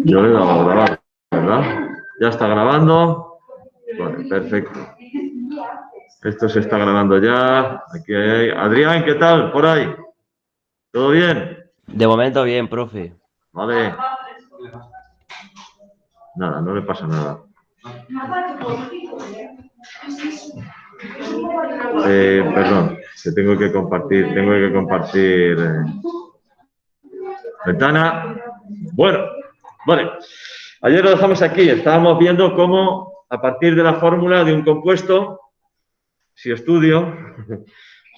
Yo le he dado a grabar, ¿verdad? Ya está grabando. Vale, perfecto. Esto se está grabando ya. Aquí hay... Adrián, ¿qué tal? Por ahí. ¿Todo bien? De momento bien, profe. Vale. Nada, no le pasa nada. Perdón, que tengo que compartir ventana. Bueno, vale. Ayer lo dejamos aquí. Estábamos viendo cómo, a partir de la fórmula de un compuesto, si estudio,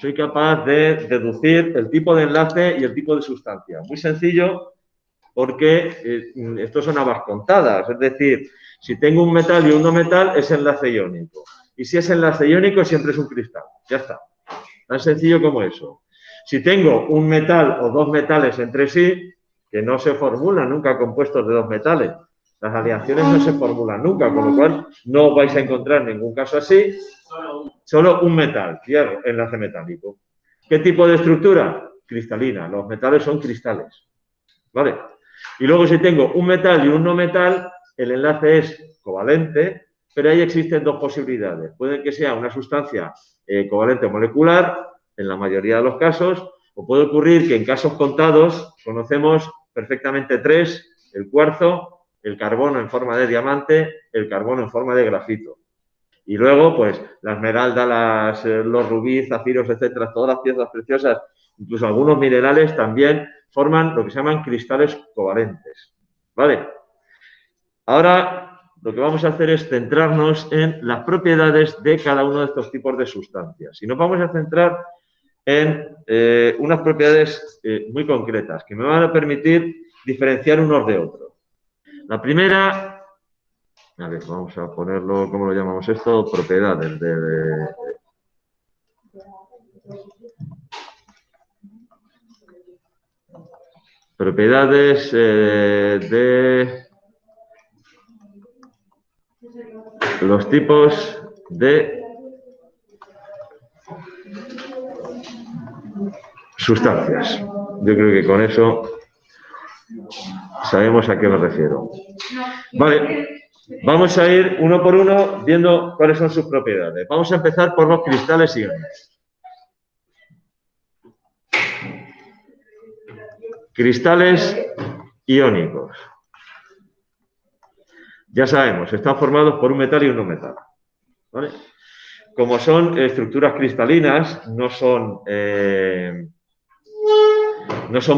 soy capaz de deducir el tipo de enlace y el tipo de sustancia. Muy sencillo, porque esto son habas contadas. Es decir, si tengo un metal y un no metal, es enlace iónico. Y si es enlace iónico, siempre es un cristal. Ya está. Tan sencillo como eso. Si tengo un metal o dos metales entre sí, que no se formulan nunca compuestos de dos metales, las aleaciones no se formulan nunca, con lo cual no vais a encontrar ningún caso así. Solo un metal, hierro, enlace metálico. ¿Qué tipo de estructura? Cristalina. Los metales son cristales. ¿Vale? Y luego si tengo un metal y un no metal, el enlace es covalente, pero ahí existen dos posibilidades. Puede que sea una sustancia covalente molecular, en la mayoría de los casos, o puede ocurrir que en casos contados conocemos perfectamente tres: el cuarzo, el carbono en forma de diamante, el carbono en forma de grafito. Y luego, pues, la esmeralda, los rubíes, zafiros, etcétera, todas las piezas preciosas, incluso algunos minerales, también forman lo que se llaman cristales covalentes. ¿Vale? Ahora, lo que vamos a hacer es centrarnos en las propiedades de cada uno de estos tipos de sustancias. Y nos vamos a centrar en unas propiedades muy concretas que me van a permitir diferenciar unos de otros. La primera... A ver, vamos a ponerlo, ¿cómo lo llamamos esto? Propiedades propiedades de los tipos de sustancias. Yo creo que con eso sabemos a qué me refiero. Vale, vamos a ir uno por uno viendo cuáles son sus propiedades. Vamos a empezar por los cristales iónicos. Cristales iónicos. Ya sabemos, están formados por un metal y un no metal. ¿Vale? Como son estructuras cristalinas, no son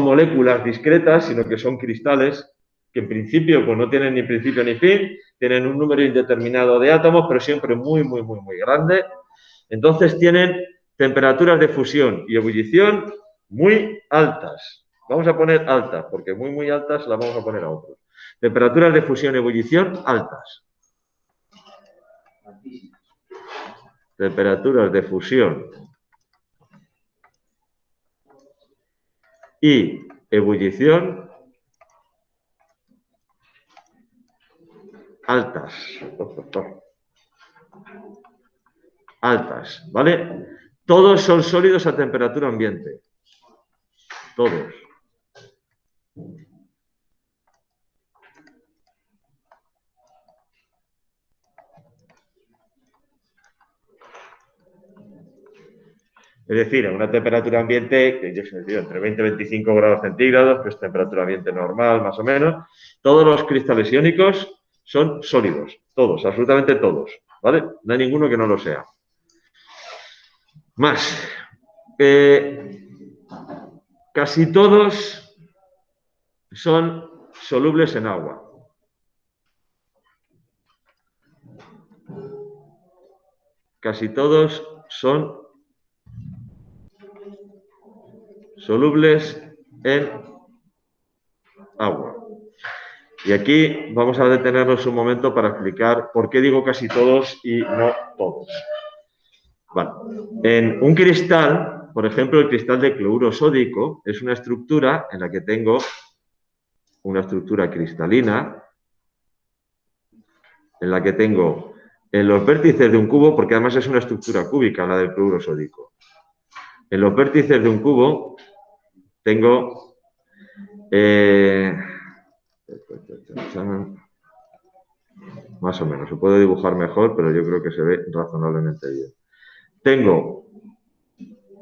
moléculas discretas, sino que son cristales que en principio pues, no tienen ni principio ni fin, tienen un número indeterminado de átomos, pero siempre muy, muy, muy, muy grande. Entonces tienen temperaturas de fusión y ebullición muy altas. Vamos a poner altas, porque muy, muy altas las vamos a poner a otros. Temperaturas de fusión y ebullición altas. Temperaturas de fusión y ebullición altas. Altas, ¿vale? Todos son sólidos a temperatura ambiente. Todos. Es decir, a una temperatura ambiente, que yo sé, entre 20 y 25 grados centígrados, que es temperatura ambiente normal, más o menos, todos los cristales iónicos son sólidos. Todos, absolutamente todos. ¿Vale? No hay ninguno que no lo sea. Más. Casi todos son solubles en agua. Casi todos son solubles en agua. Y aquí vamos a detenernos un momento para explicar por qué digo casi todos y no todos. Vale. En un cristal, por ejemplo, el cristal de cloruro sódico es una estructura en la que tengo una estructura cristalina, en la que tengo en los vértices de un cubo, porque además es una estructura cúbica la del cloruro sódico. En los vértices de un cubo tengo Más o menos. Se puede dibujar mejor, pero yo creo que se ve razonablemente bien. Tengo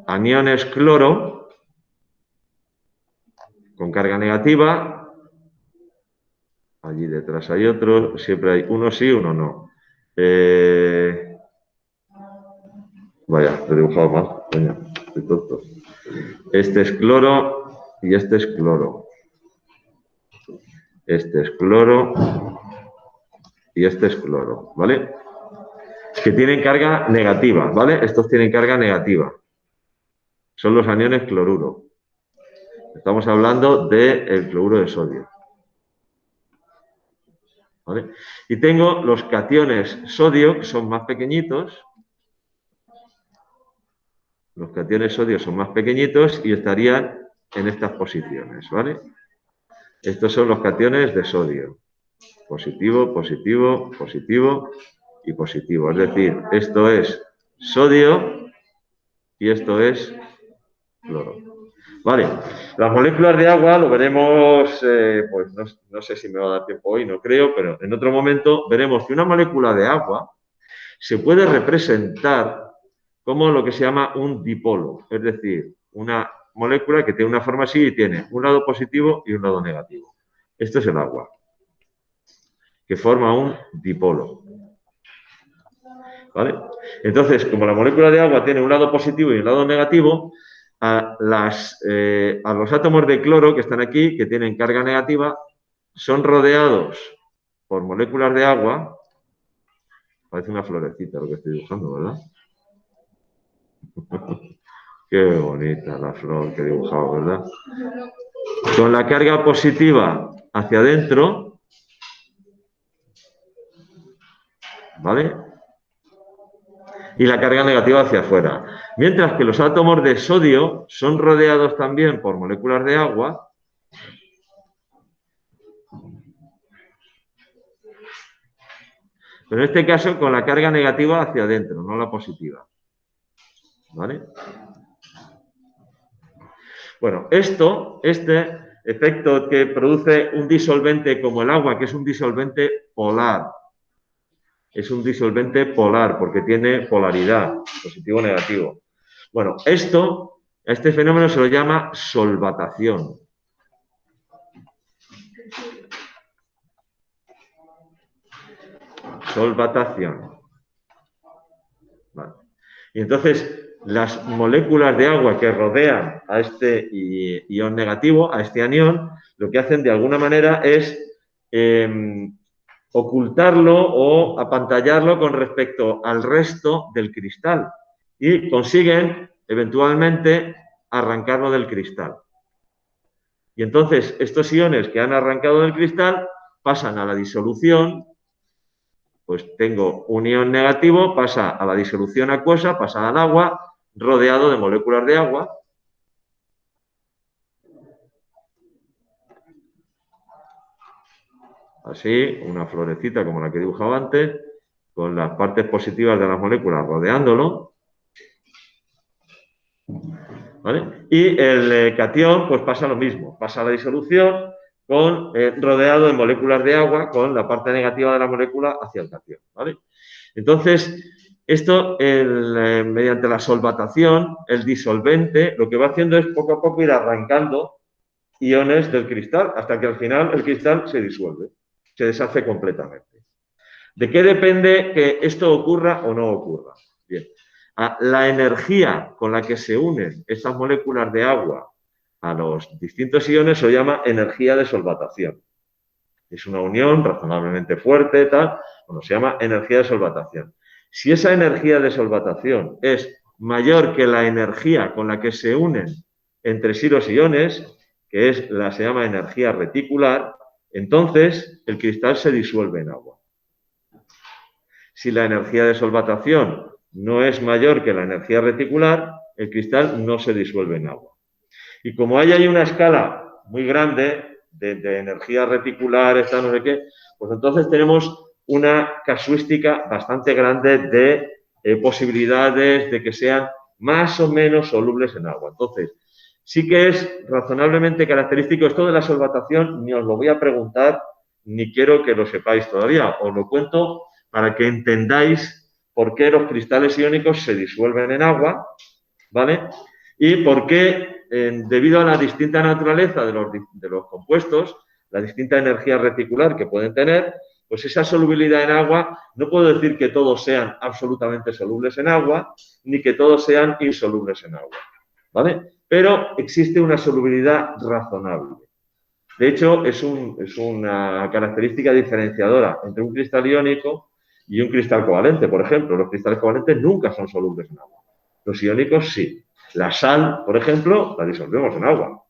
aniones cloro con carga negativa. Allí detrás hay otro. Siempre hay uno sí, uno no. Vaya, lo he dibujado mal. Coño, estoy tonto. Este es cloro y este es cloro. Este es cloro y este es cloro, ¿vale? Que tienen carga negativa, ¿vale? Estos tienen carga negativa. Son los aniones cloruro. Estamos hablando del cloruro de sodio. ¿Vale? Y tengo los cationes sodio, que son más pequeñitos. Los cationes sodio son más pequeñitos y estarían en estas posiciones, ¿vale? Estos son los cationes de sodio. Positivo, positivo, positivo y positivo. Es decir, esto es sodio y esto es cloro. Vale, las moléculas de agua lo veremos, pues no sé si me va a dar tiempo hoy, no creo, pero en otro momento veremos que una molécula de agua se puede representar como lo que se llama un dipolo, es decir, una molécula que tiene una forma así y tiene un lado positivo y un lado negativo. Esto es el agua, que forma un dipolo. ¿Vale? Entonces, como la molécula de agua tiene un lado positivo y un lado negativo, a los átomos de cloro que están aquí, que tienen carga negativa, son rodeados por moléculas de agua. Parece una florecita lo que estoy dibujando, ¿verdad? Qué bonita la flor que he dibujado, ¿verdad? Con la carga positiva hacia adentro, ¿vale? Y la carga negativa hacia afuera. Mientras que los átomos de sodio son rodeados también por moléculas de agua. Pero en este caso con la carga negativa hacia adentro, no la positiva. ¿Vale? Bueno, este efecto que produce un disolvente como el agua, que es un disolvente polar. Es un disolvente polar porque tiene polaridad, positivo o negativo. Bueno, este fenómeno se lo llama solvatación. Solvatación. Vale. Y entonces, las moléculas de agua que rodean a este ion negativo, a este anión, lo que hacen de alguna manera es ocultarlo o apantallarlo con respecto al resto del cristal y consiguen eventualmente arrancarlo del cristal. Y entonces estos iones que han arrancado del cristal pasan a la disolución. Pues tengo un ion negativo, pasa a la disolución acuosa, pasa al agua, rodeado de moléculas de agua. Así, una florecita como la que he dibujado antes, con las partes positivas de las moléculas rodeándolo. ¿Vale? Y el catión, pues pasa lo mismo, pasa a la disolución rodeado de moléculas de agua con la parte negativa de la molécula hacia el catión. ¿Vale? Entonces, esto, mediante la solvatación, el disolvente, lo que va haciendo es poco a poco ir arrancando iones del cristal hasta que al final el cristal se disuelve, se deshace completamente. ¿De qué depende que esto ocurra o no ocurra? Bien, la energía con la que se unen estas moléculas de agua a los distintos iones se llama energía de solvatación. Es una unión razonablemente fuerte, tal, bueno, se llama energía de solvatación. Si esa energía de solvatación es mayor que la energía con la que se unen entre sí los iones, que se llama energía reticular, entonces el cristal se disuelve en agua. Si la energía de solvatación no es mayor que la energía reticular, el cristal no se disuelve en agua. Y como hay una escala muy grande de energía reticular, no sé qué, pues entonces tenemos una casuística bastante grande de posibilidades de que sean más o menos solubles en agua. Entonces, sí que es razonablemente característico. Esto de la solvatación ni os lo voy a preguntar, ni quiero que lo sepáis todavía. Os lo cuento para que entendáis por qué los cristales iónicos se disuelven en agua, ¿vale? Y por qué, debido a la distinta naturaleza de los compuestos, la distinta energía reticular que pueden tener, pues esa solubilidad en agua, no puedo decir que todos sean absolutamente solubles en agua, ni que todos sean insolubles en agua, ¿vale? Pero existe una solubilidad razonable. De hecho, es una característica diferenciadora entre un cristal iónico y un cristal covalente. Por ejemplo, los cristales covalentes nunca son solubles en agua. Los iónicos sí. La sal, por ejemplo, la disolvemos en agua.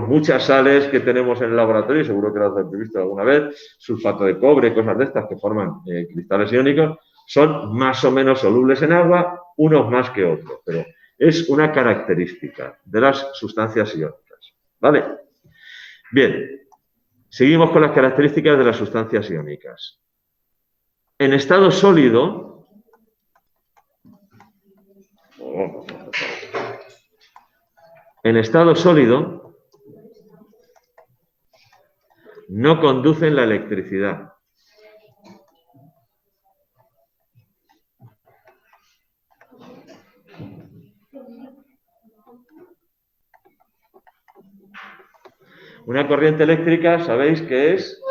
Muchas sales que tenemos en el laboratorio, seguro que las habéis visto alguna vez, sulfato de cobre, cosas de estas que forman cristales iónicos, son más o menos solubles en agua, unos más que otros, pero es una característica de las sustancias iónicas. ¿Vale? Bien, seguimos con las características de las sustancias iónicas. En estado sólido, no conducen la electricidad. Una corriente eléctrica, sabéis que es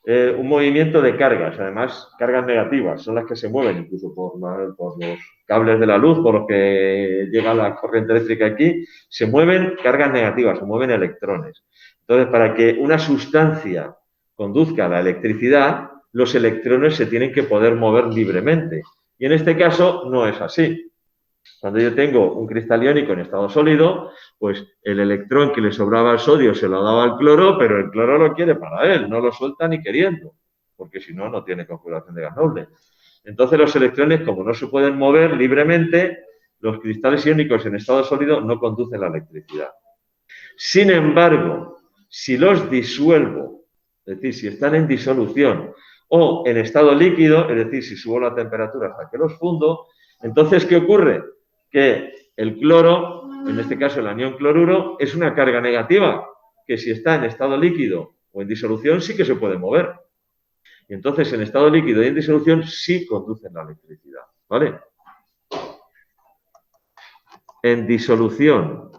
un movimiento de cargas, además cargas negativas, son las que se mueven incluso por los cables de la luz, por los que llega la corriente eléctrica aquí, se mueven cargas negativas, se mueven electrones. Entonces, para que una sustancia conduzca la electricidad, los electrones se tienen que poder mover libremente. Y en este caso no es así. Cuando yo tengo un cristal iónico en estado sólido, pues el electrón que le sobraba al sodio se lo daba al cloro, pero el cloro lo quiere para él, no lo suelta ni queriendo, porque si no, no tiene configuración de gas noble. Entonces los electrones, como no se pueden mover libremente, los cristales iónicos en estado sólido no conducen la electricidad. Sin embargo, si los disuelvo, es decir, si están en disolución o en estado líquido, es decir, si subo la temperatura hasta que los fundo, entonces, ¿qué ocurre? Que el cloro, en este caso el anión cloruro, es una carga negativa, que si está en estado líquido o en disolución sí que se puede mover. Y entonces en estado líquido y en disolución sí conducen la electricidad, ¿vale? En disolución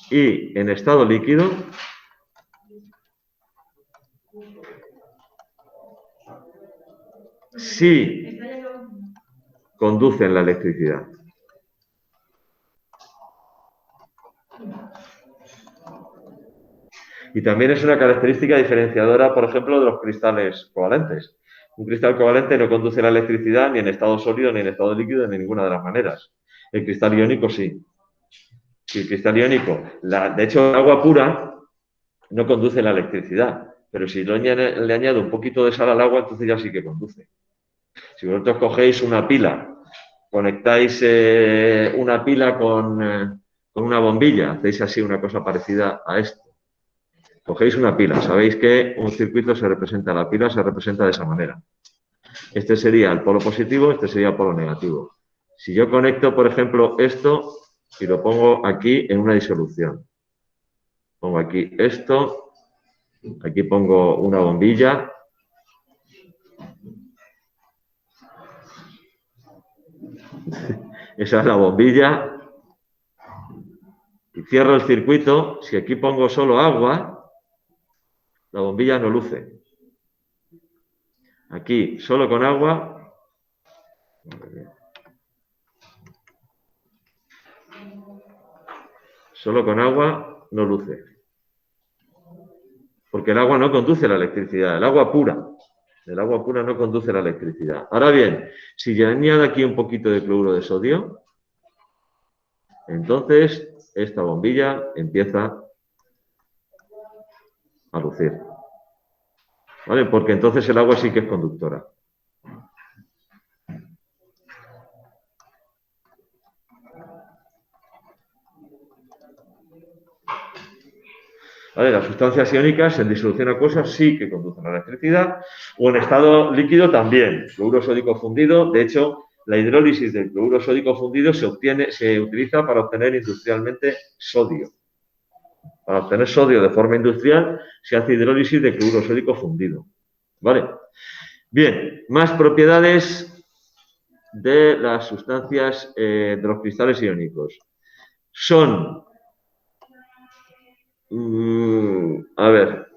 y en estado líquido sí conducen la electricidad. Y también es una característica diferenciadora, por ejemplo, de los cristales covalentes. Un cristal covalente no conduce la electricidad ni en estado sólido, ni en estado líquido, ni de ninguna de las maneras. El cristal iónico sí. Si el cristal iónico, de hecho, el agua pura no conduce la electricidad, pero si le añado un poquito de sal al agua, entonces ya sí que conduce. Si vosotros cogéis una pila, conectáis una pila con una bombilla, hacéis así una cosa parecida a esto. Cogéis una pila, sabéis que un circuito la pila se representa de esa manera. Este sería el polo positivo, este sería el polo negativo. Si yo conecto, por ejemplo, esto y lo pongo aquí en una disolución. Pongo aquí esto, aquí pongo una bombilla. Esa es la bombilla. Y cierro el circuito. Si aquí pongo solo agua, la bombilla no luce. Aquí, solo con agua. Solo con agua no luce. Porque el agua no conduce la electricidad. El agua pura no conduce la electricidad. Ahora bien, si yo añado aquí un poquito de cloruro de sodio, entonces esta bombilla empieza a lucir. ¿Vale? Porque entonces el agua sí que es conductora. ¿Vale? Las sustancias iónicas en disolución acuosa sí que conducen a la electricidad, o en estado líquido también. Fluoruro sódico fundido, de hecho, la hidrólisis del cloruro sódico fundido se utiliza para obtener industrialmente sodio. Para obtener sodio de forma industrial se hace hidrólisis de cloruro sódico fundido. ¿Vale? Bien, más propiedades de las sustancias de los cristales iónicos. Son, a ver,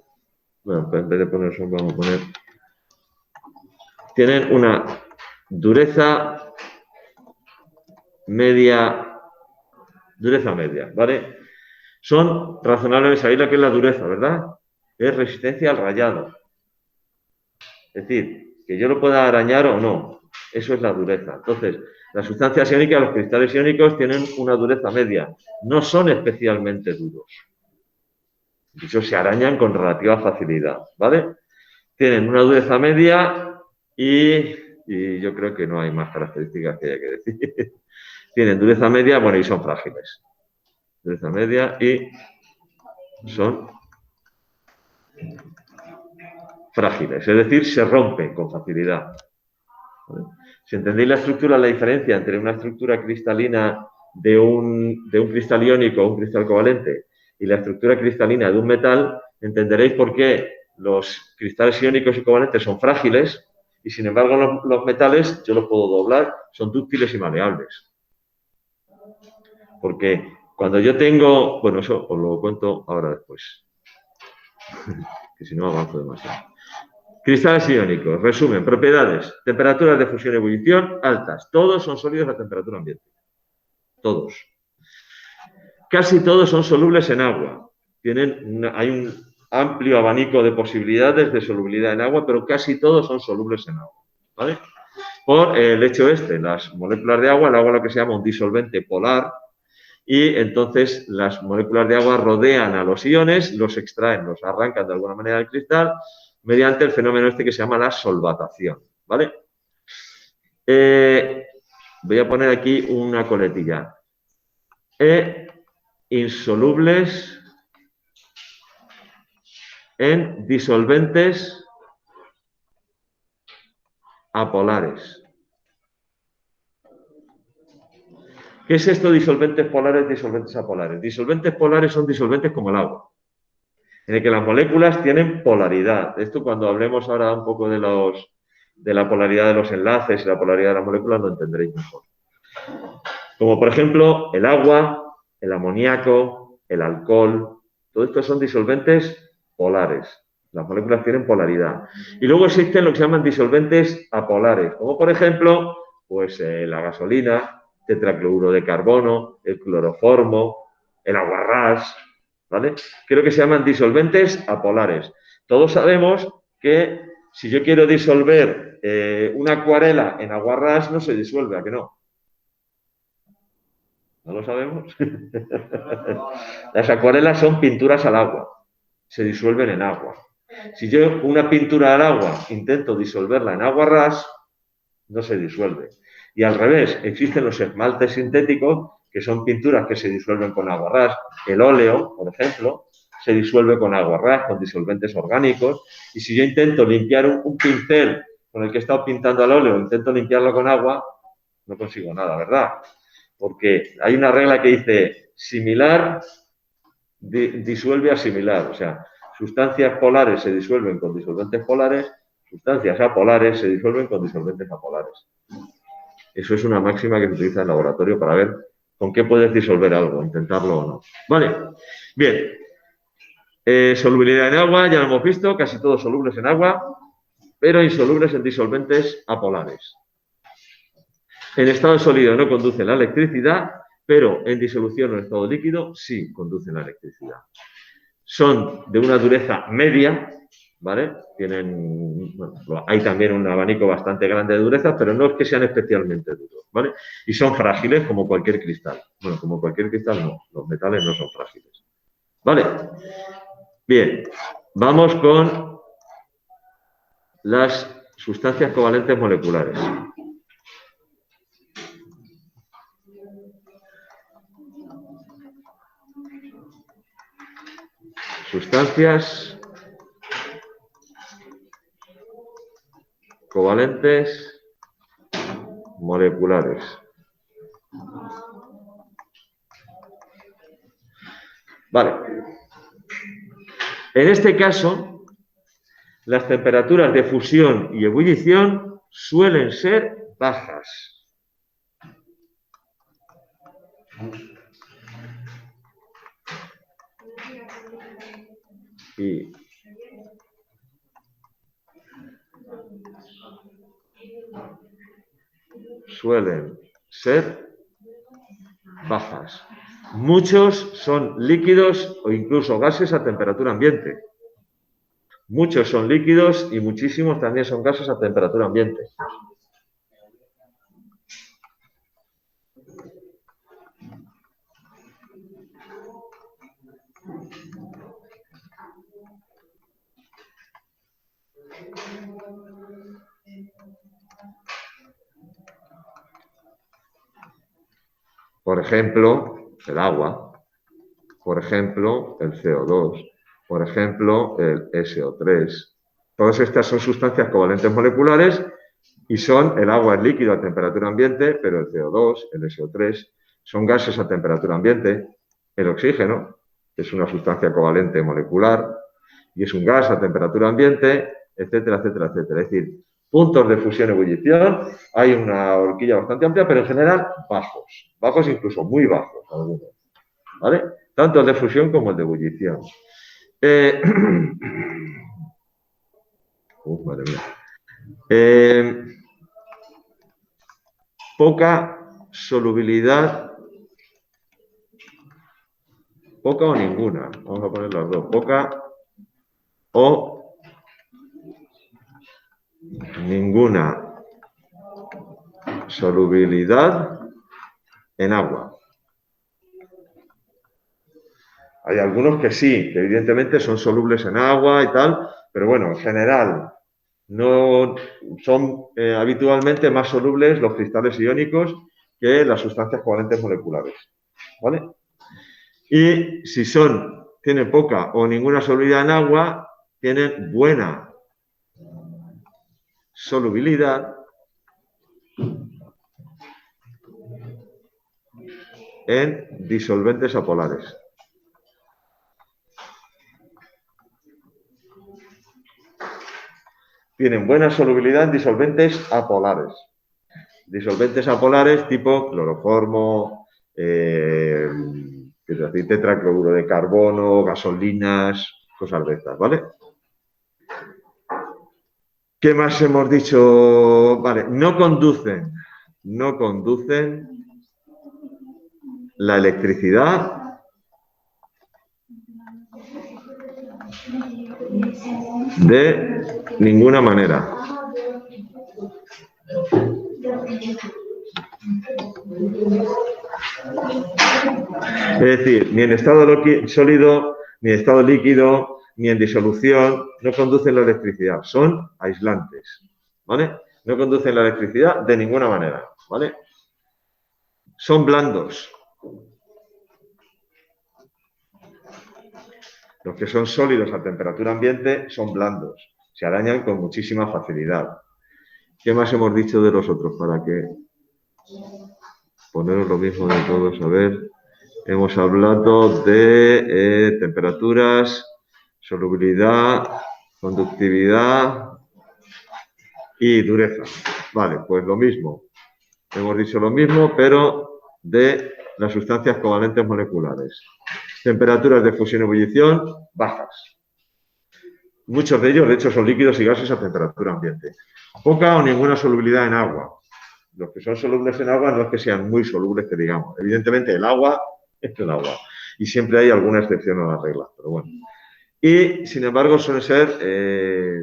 bueno, en vez de poner son, vamos a poner, tienen una dureza media, ¿vale? Son razonables, sabéis lo que es la dureza, ¿verdad? Es resistencia al rayado. Es decir, que yo lo pueda arañar o no. Eso es la dureza. Entonces, las sustancias iónicas, los cristales iónicos, tienen una dureza media. No son especialmente duros. De hecho, se arañan con relativa facilidad, ¿vale? Tienen una dureza media y yo creo que no hay más características que haya que decir. Tienen dureza media, bueno, y son frágiles. Dureza media y son frágiles, es decir, se rompen con facilidad. ¿Vale? Si entendéis la estructura, la diferencia entre una estructura cristalina de un cristal iónico o un cristal covalente y la estructura cristalina de un metal, entenderéis por qué los cristales iónicos y covalentes son frágiles y, sin embargo, los metales, yo los puedo doblar, son dúctiles y maleables. Porque cuando yo tengo... Bueno, eso os lo cuento ahora después, que si no avanzo demasiado. Cristales iónicos, resumen, propiedades, temperaturas de fusión y ebullición altas. Todos son sólidos a temperatura ambiente. Todos. Casi todos son solubles en agua. Hay un amplio abanico de posibilidades de solubilidad en agua, pero casi todos son solubles en agua. ¿Vale? Por el hecho las moléculas de agua, el agua es lo que se llama un disolvente polar, y entonces las moléculas de agua rodean a los iones, los extraen, los arrancan de alguna manera del cristal, mediante el fenómeno este que se llama la solvatación, ¿vale? Voy a poner aquí una coletilla. Insolubles en disolventes apolares. ¿Qué es esto, disolventes polares, disolventes apolares? Disolventes polares son disolventes como el agua, en el que las moléculas tienen polaridad. Esto, cuando hablemos ahora un poco de la polaridad de los enlaces y la polaridad de las moléculas, lo entenderéis mejor. Como por ejemplo el agua, el amoníaco, el alcohol, todo esto son disolventes polares. Las moléculas tienen polaridad. Y luego existen lo que se llaman disolventes apolares, como por ejemplo, pues la gasolina, tetracloruro de carbono, el cloroformo, el aguarrás, ¿vale? Creo que se llaman disolventes apolares. Todos sabemos que si yo quiero disolver una acuarela en aguarrás, no se disuelve, ¿a que no? ¿No lo sabemos? Las acuarelas son pinturas al agua, se disuelven en agua. Si yo una pintura al agua intento disolverla en aguarrás, no se disuelve. Y al revés, existen los esmaltes sintéticos, que son pinturas que se disuelven con aguarrás. El óleo, por ejemplo, se disuelve con aguarrás, con disolventes orgánicos. Y si yo intento limpiar un pincel con el que he estado pintando al óleo, intento limpiarlo con agua, no consigo nada, ¿verdad? Porque hay una regla que dice similar disuelve a similar. O sea, sustancias polares se disuelven con disolventes polares, sustancias apolares se disuelven con disolventes apolares. Eso es una máxima que se utiliza en el laboratorio para ver con qué puedes disolver algo, intentarlo o no. Vale, bien. Solubilidad en agua, ya lo hemos visto, casi todos solubles en agua, pero insolubles en disolventes apolares. En estado sólido no conducen la electricidad, pero en disolución o en estado líquido sí conducen la electricidad. Son de una dureza media, ¿vale? Bueno, hay también un abanico bastante grande de dureza, pero no es que sean especialmente duros, ¿vale? Y son frágiles como cualquier cristal. Bueno, como cualquier cristal no, los metales no son frágiles. ¿Vale? Bien, vamos con las sustancias covalentes moleculares. Sustancias covalentes moleculares. Vale. En este caso, las temperaturas de fusión y ebullición suelen ser bajas. Y suelen ser bajas. Muchos son líquidos o incluso gases a temperatura ambiente. Muchos son líquidos y muchísimos también son gases a temperatura ambiente. Por ejemplo, el agua, por ejemplo, el CO2, por ejemplo, el SO3. Todas estas son sustancias covalentes moleculares y el agua es líquido a temperatura ambiente, pero el CO2, el SO3, son gases a temperatura ambiente. El oxígeno es una sustancia covalente molecular y es un gas a temperatura ambiente, etcétera, etcétera, etcétera. Es decir, puntos de fusión y ebullición, hay una horquilla bastante amplia, pero en general bajos. Bajos incluso muy bajos algunos. ¿Vale? Tanto el de fusión como el de ebullición. Madre mía. Poca solubilidad, poca o ninguna. Vamos a poner las dos. Poca o ninguna solubilidad en agua. Hay algunos que sí, que evidentemente son solubles en agua y tal, pero bueno, en general no son habitualmente más solubles los cristales iónicos que las sustancias covalentes moleculares. ¿Vale? Y si tienen poca o ninguna solubilidad en agua, tienen buena solubilidad en disolventes apolares. Tienen buena solubilidad en disolventes apolares. Disolventes apolares tipo cloroformo, tetracloruro de carbono, gasolinas, cosas de estas, ¿vale? ¿Qué más hemos dicho? Vale, no conducen la electricidad de ninguna manera. Es decir, ni en estado sólido, ni en estado líquido, ni en disolución, no conducen la electricidad. Son aislantes, ¿vale? No conducen la electricidad de ninguna manera, ¿vale? Son blandos. Los que son sólidos a temperatura ambiente son blandos. Se arañan con muchísima facilidad. ¿Qué más hemos dicho de los otros? Para que poneros lo mismo de todos. A ver, hemos hablado de temperaturas, solubilidad, conductividad y dureza. Vale, pues lo mismo. Hemos dicho lo mismo, pero de las sustancias covalentes moleculares. Temperaturas de fusión y ebullición bajas. Muchos de ellos, de hecho, son líquidos y gases a temperatura ambiente. Poca o ninguna solubilidad en agua. Los que son solubles en agua no es que sean muy solubles, que digamos. Evidentemente, el agua es el agua. Y siempre hay alguna excepción a la regla, pero bueno. Y, sin embargo, se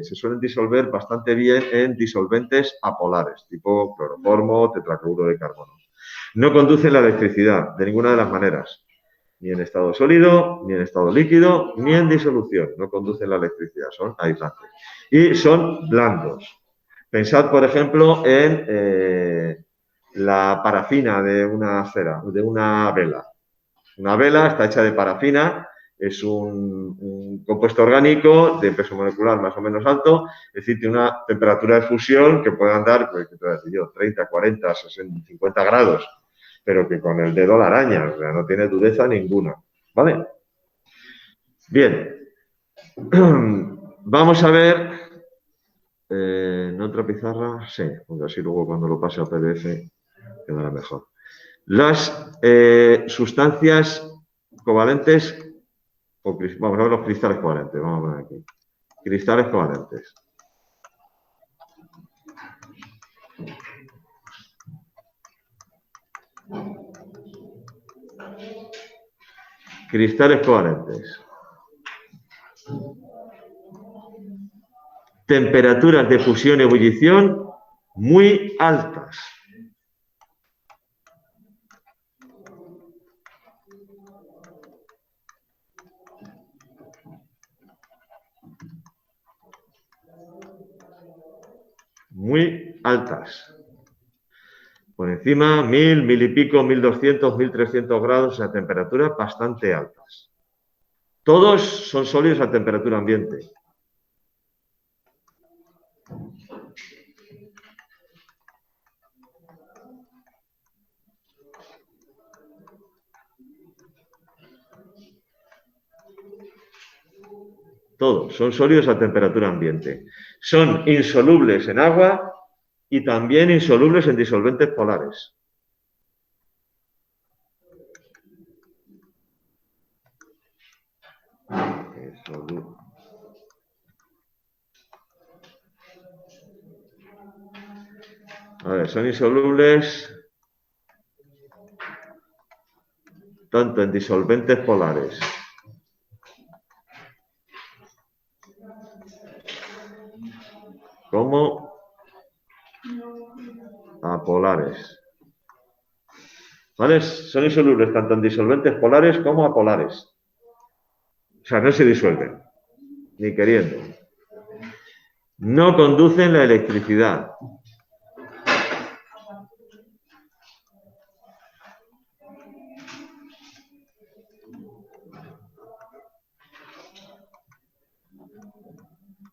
suelen disolver bastante bien en disolventes apolares, tipo cloroformo, tetracloruro de carbono. No conducen la electricidad de ninguna de las maneras. Ni en estado sólido, ni en estado líquido, ni en disolución. No conducen la electricidad, son aislantes. Y son blandos. Pensad, por ejemplo, en la parafina de una cera, de una vela. Una vela está hecha de parafina es un compuesto orgánico de peso molecular más o menos alto, es decir, tiene una temperatura de fusión que puede andar, pues, ¿qué te voy a decir yo? 30, 40, 60, 50 grados, pero que con el dedo la araña, o sea, no tiene dureza ninguna, ¿vale? Bien, vamos a ver, en otra pizarra, sí, porque así luego cuando lo pase a PDF quedará mejor. Las sustancias covalentes, vamos a ver los cristales covalentes, vamos a poner aquí. Cristales covalentes. Cristales covalentes. Temperaturas de fusión y ebullición muy altas. Muy altas. Por encima, 1000, 1000 y pico, 1200, 1300 grados, o sea, temperaturas bastante altas. Todos son sólidos a temperatura ambiente. Todos son sólidos a temperatura ambiente. Son insolubles en agua y también insolubles en disolventes polares. A ver, son insolubles tanto en disolventes polares como apolares. ¿Vale? Son insolubles tanto en disolventes polares como apolares. O sea, no se disuelven, ni queriendo. No conducen la electricidad.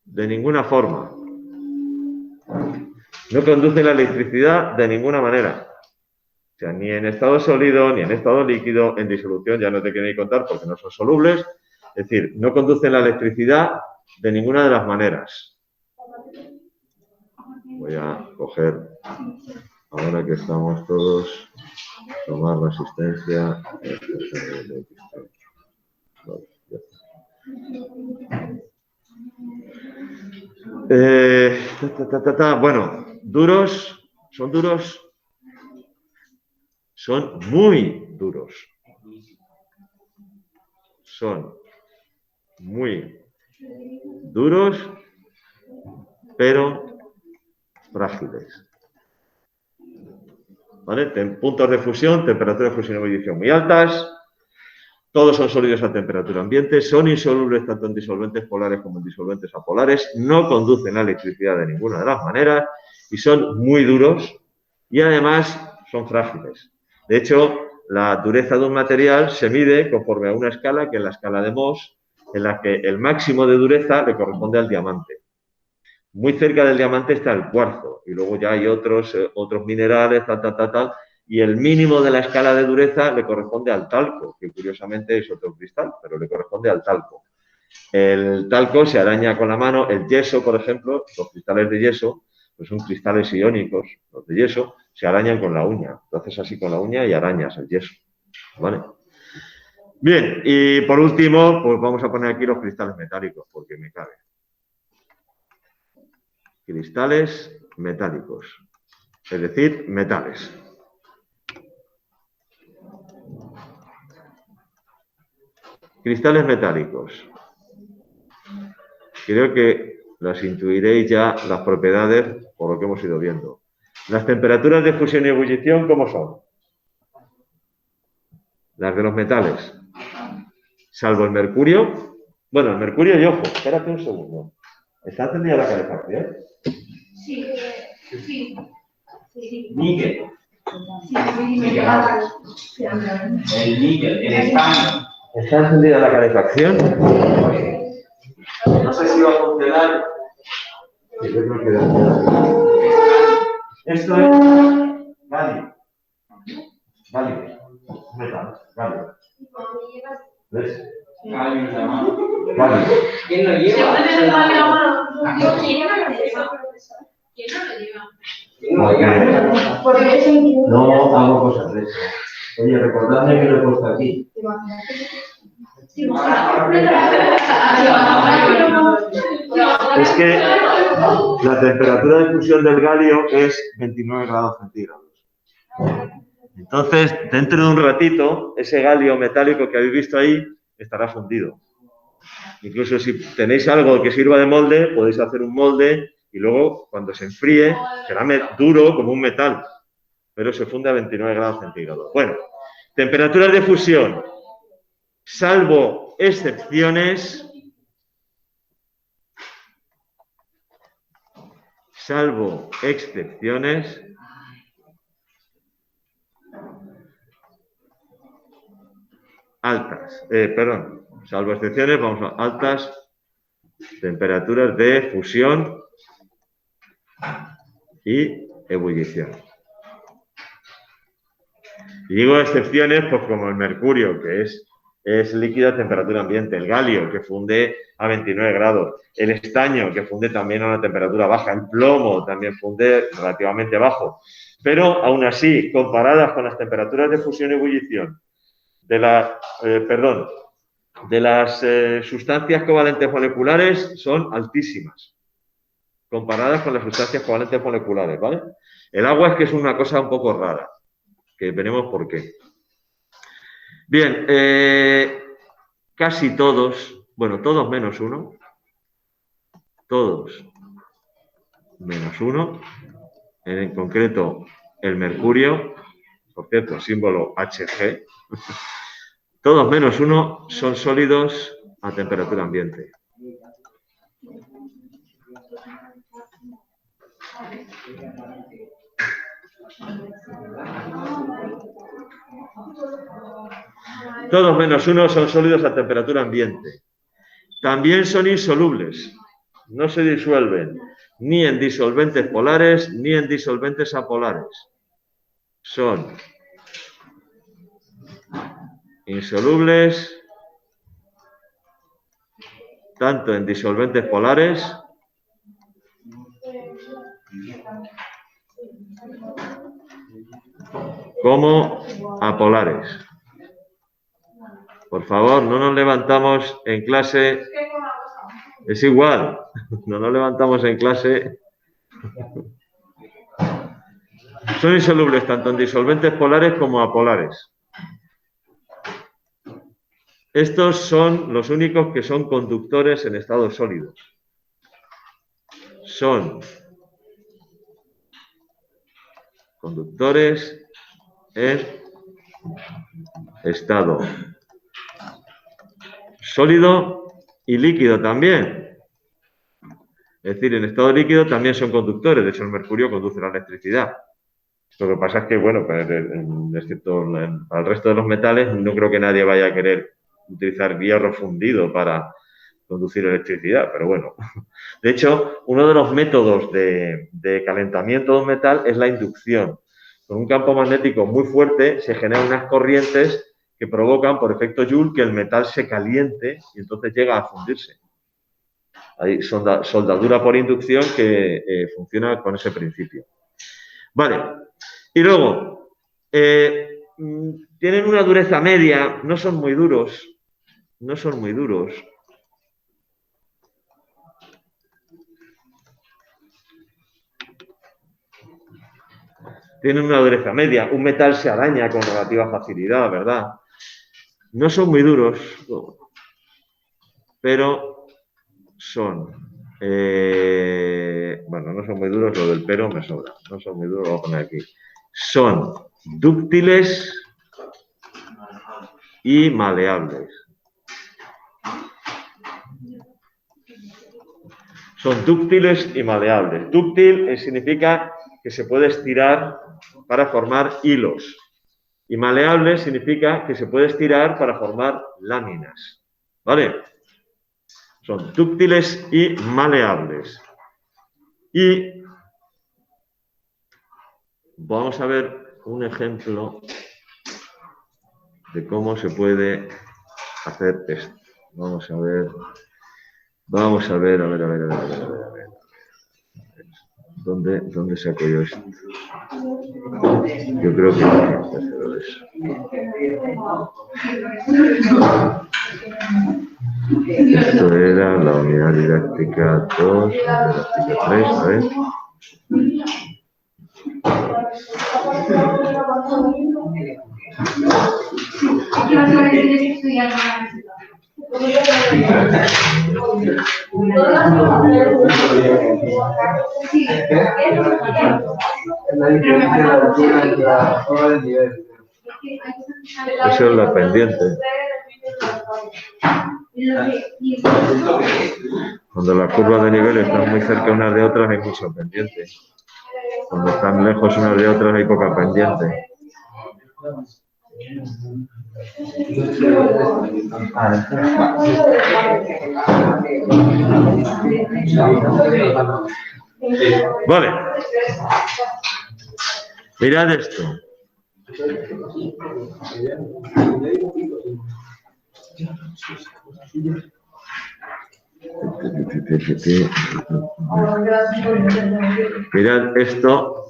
De ninguna forma. No conducen la electricidad de ninguna manera. O sea, ni en estado sólido, ni en estado líquido, en disolución, ya no te quiero ni contar porque no son solubles. Es decir, no conducen la electricidad de ninguna de las maneras. Voy a coger, ahora que estamos todos, tomar resistencia. Bueno, duros, son duros. Son muy duros. Son muy duros, pero frágiles. ¿Vale? Puntos de fusión, temperatura de fusión y ebullición muy altas. Todos son sólidos a temperatura ambiente. Son insolubles tanto en disolventes polares como en disolventes apolares. No conducen la electricidad de ninguna de las maneras. Y son muy duros. Y además son frágiles. De hecho, la dureza de un material se mide conforme a una escala, que es la escala de Mohs, en la que el máximo de dureza le corresponde al diamante. Muy cerca del diamante está el cuarzo, y luego ya hay otros minerales, tal, y el mínimo de la escala de dureza le corresponde al talco, que curiosamente es otro cristal, pero le corresponde al talco. El talco se araña con la mano, el yeso, por ejemplo, los cristales de yeso, pues son cristales iónicos, los de yeso, se arañan con la uña. Entonces así con la uña y arañas el yeso. ¿Vale? Bien, y por último, pues vamos a poner aquí los cristales metálicos, porque me cabe. Cristales metálicos, es decir, metales. Cristales metálicos. Creo que las intuiréis ya las propiedades por lo que hemos ido viendo. Las temperaturas de fusión y ebullición, ¿cómo son? Las de los metales. Salvo el mercurio. Bueno, el mercurio y ojo, espérate un segundo. ¿Está encendida la calefacción? Sí, sí. Níquel. Sí, El níquel, el estaño. ¿Está encendida la calefacción? No sé si va a funcionar. Sí, yo creo que va a funcionar. Esto es galio. Galio. Metal. Galio. ¿Ves? Galio. ¿Quién lo lleva? No hago cosas de eso. Oye, recordadme que lo he puesto aquí. Es que la temperatura de fusión del galio es 29 grados centígrados. Entonces, dentro de un ratito, ese galio metálico que habéis visto ahí estará fundido. Incluso si tenéis algo que sirva de molde, podéis hacer un molde y luego, cuando se enfríe, será duro como un metal, pero se funde a 29 grados centígrados. Bueno, temperaturas de fusión, salvo excepciones, altas, salvo excepciones, vamos a altas temperaturas de fusión y ebullición. Y digo excepciones, pues como el mercurio, que es líquido a temperatura ambiente, el galio, que funde a 29 grados, el estaño, que funde también a una temperatura baja, el plomo también funde relativamente bajo. Pero, aún así, comparadas con las temperaturas de fusión y ebullición de las sustancias covalentes moleculares, son altísimas, comparadas con las sustancias covalentes moleculares, ¿vale? El agua es que es una cosa un poco rara, que veremos por qué. Bien, casi todos, bueno, todos menos uno, en concreto el mercurio, por cierto, símbolo Hg, todos menos uno son sólidos a temperatura ambiente. Todos menos uno son sólidos a temperatura ambiente. También son insolubles. No se disuelven ni en disolventes polares ni en disolventes apolares. Son insolubles tanto en disolventes polares como apolares. Por favor, no nos levantamos en clase. Es igual, no nos levantamos en clase. Son insolubles tanto en disolventes polares como apolares. Estos son los únicos que son conductores en estado sólido. Son conductores en estado sólido y líquido también. Es decir, en estado líquido también son conductores. De hecho, el mercurio conduce la electricidad. Lo que pasa es que, bueno, excepto al resto de los metales, no creo que nadie vaya a querer utilizar hierro fundido para conducir electricidad, pero bueno. De hecho, uno de los métodos de calentamiento de un metal es la inducción. Con un campo magnético muy fuerte se generan unas corrientes que provocan, por efecto Joule, que el metal se caliente y entonces llega a fundirse. Hay soldadura por inducción que funciona con ese principio. Vale. Y luego, tienen una dureza media, no son muy duros. Tienen una dureza media. Un metal se araña con relativa facilidad, ¿verdad? No son muy duros, pero son... bueno, no son muy duros, lo del pero me sobra. No son muy duros, lo voy a poner aquí. Son dúctiles y maleables. Son dúctiles y maleables. Dúctil significa que se puede estirar para formar hilos. Y maleable significa que se puede estirar para formar láminas. ¿Vale? Son dúctiles y maleables. Y vamos a ver un ejemplo de cómo se puede hacer esto. Vamos a ver, a ver. ¿Dónde saco yo esto? Yo creo que no tercero de eso. Esto era la unidad didáctica 2, didáctica 3, a ver. Eso es la pendiente. Cuando las curvas de nivel están muy cerca unas de otras hay mucha pendiente. Cuando están lejos unas de otras hay poca pendiente. Vale. Mirad esto. Mirad esto.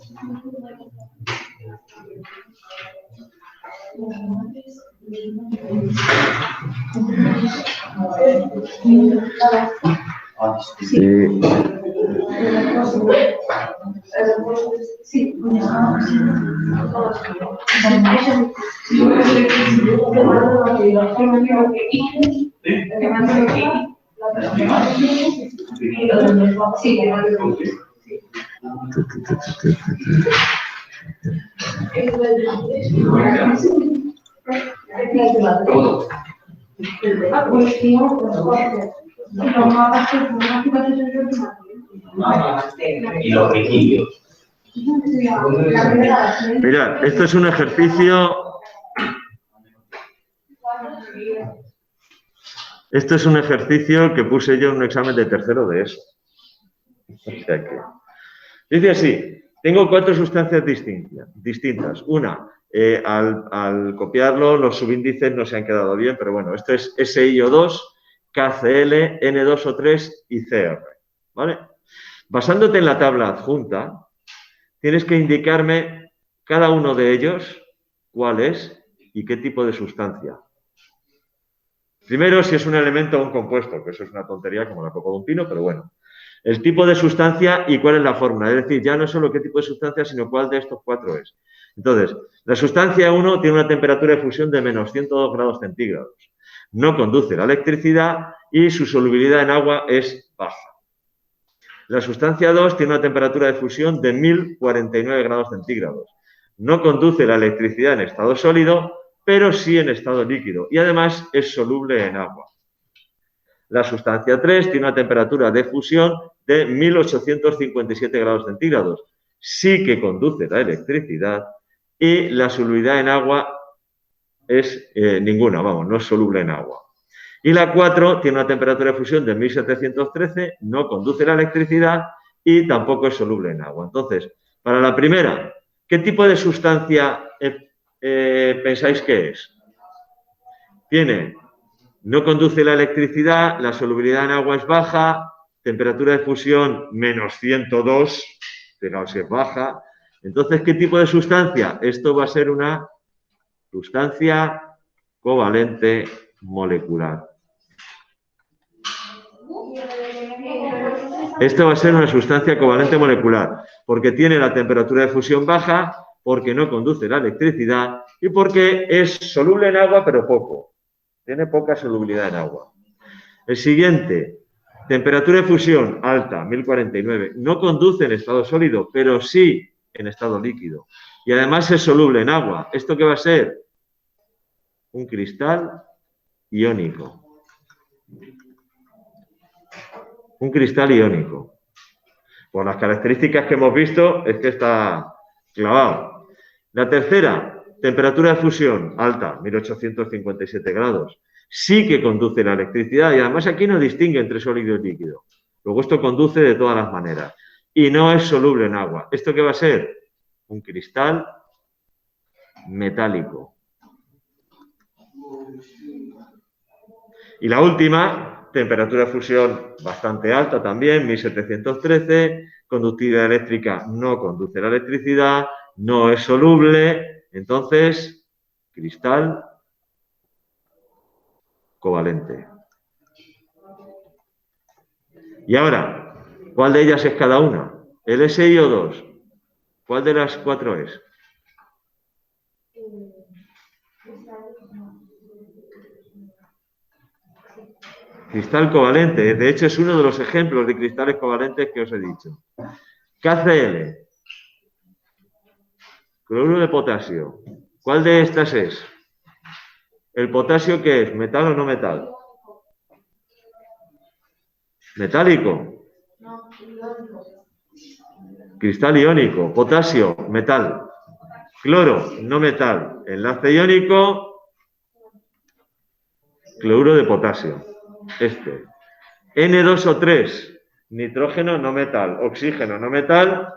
Y los requisitos. Mirad, esto es un ejercicio. Esto es un ejercicio que puse yo en un examen de tercero de ESO. O sea que, dice así, tengo 4 sustancias distintas. Una, al copiarlo, los subíndices no se han quedado bien, pero bueno, esto es SiO2, KCl, N2O3 y CR. ¿Vale? Basándote en la tabla adjunta, tienes que indicarme cada uno de ellos cuál es y qué tipo de sustancia. Primero, si es un elemento o un compuesto, que eso es una tontería como la copa de un pino, pero bueno. El tipo de sustancia y cuál es la fórmula. Es decir, ya no solo qué tipo de sustancia, sino cuál de estos 4 es. Entonces, la sustancia 1 tiene una temperatura de fusión de menos 102 grados centígrados. No conduce la electricidad y su solubilidad en agua es baja. La sustancia 2 tiene una temperatura de fusión de 1049 grados centígrados. No conduce la electricidad en estado sólido, pero sí en estado líquido. Y además es soluble en agua. La sustancia 3 tiene una temperatura de fusión de 1857 grados centígrados. Sí que conduce la electricidad y la solubilidad en agua es ninguna, vamos, no es soluble en agua. Y la 4 tiene una temperatura de fusión de 1713, no conduce la electricidad y tampoco es soluble en agua. Entonces, para la primera, ¿qué tipo de sustancia pensáis que es? No conduce la electricidad, la solubilidad en agua es baja, temperatura de fusión menos 102, fijaos si es baja. Entonces, ¿qué tipo de sustancia? Esto va a ser una sustancia covalente molecular. Esto va a ser una sustancia covalente molecular, porque tiene la temperatura de fusión baja, porque no conduce la electricidad y porque es soluble en agua, pero poco. Tiene poca solubilidad en agua. El siguiente, temperatura de fusión alta, 1049. No conduce en estado sólido, pero sí en estado líquido. Y además es soluble en agua. ¿Esto qué va a ser? Un cristal iónico. Un cristal iónico. Por las características que hemos visto, es que está clavado. La tercera, temperatura de fusión alta, 1857 grados. sí que conduce la electricidad y además aquí no distingue entre sólido y líquido. Luego esto conduce de todas las maneras y no es soluble en agua. ¿Esto qué va a ser? Un cristal metálico. Y la última, temperatura de fusión bastante alta también, 1713, conductividad eléctrica no conduce la electricidad, no es soluble, entonces, cristal covalente. Y ahora, ¿cuál de ellas es cada una? ¿El SI o 2? ¿Cuál de las cuatro es? Cristal covalente. De hecho, es uno de los ejemplos de cristales covalentes que os he dicho. KCl. Cloruro de potasio. ¿Cuál de estas es? ¿El potasio qué es? ¿Metal o no metal? ¿Metálico? Cristal iónico. Potasio, metal. Cloro, no metal. Enlace iónico, cloruro de potasio. Este. N2 o 3, nitrógeno, no metal. Oxígeno, no metal.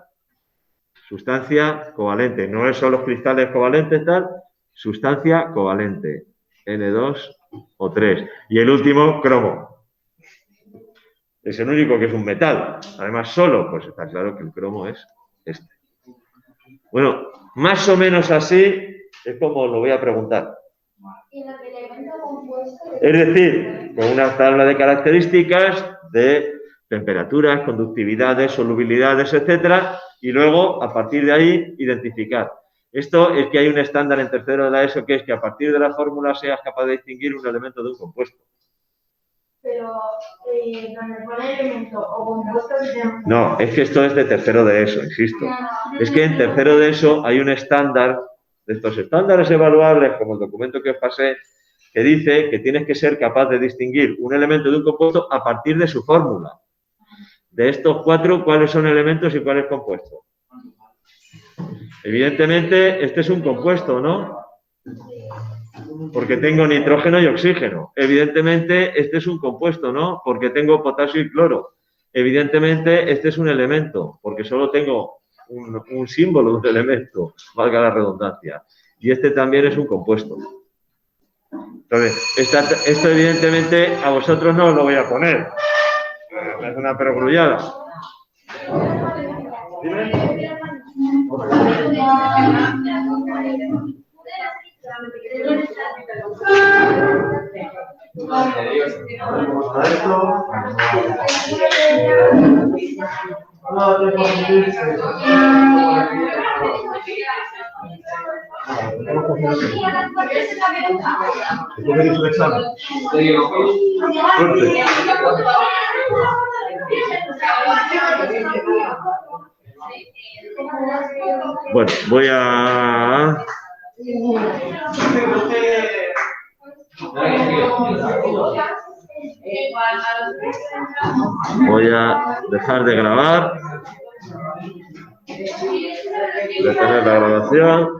Sustancia covalente. No es solo cristales covalentes, tal. Sustancia covalente. N2 o 3. Y el último, cromo. Es el único que es un metal. Además, solo, pues está claro que el cromo es este. Bueno, más o menos así es como lo voy a preguntar. Es decir, con una tabla de características de temperaturas, conductividades, solubilidades, etcétera, y luego, a partir de ahí, identificar. Esto es que hay un estándar en tercero de la ESO, que es que a partir de la fórmula seas capaz de distinguir un elemento de un compuesto. Pero, donde pone elemento o compuesto... No, es que esto es de tercero de ESO, insisto. Es que en tercero de ESO hay un estándar, de estos estándares evaluables, como el documento que os pasé, que dice que tienes que ser capaz de distinguir un elemento de un compuesto a partir de su fórmula. De estos cuatro, ¿cuáles son elementos y cuál es compuesto? Evidentemente, este es un compuesto, ¿no? Porque tengo nitrógeno y oxígeno. Evidentemente, este es un compuesto, ¿no? Porque tengo potasio y cloro. Evidentemente, este es un elemento, porque solo tengo un símbolo de un elemento, valga la redundancia. Y este también es un compuesto. Entonces, esto evidentemente a vosotros no os lo voy a poner. Es una perogrullada. ¿Dime? Bueno, voy a... Voy a dejar de grabar, detener la grabación.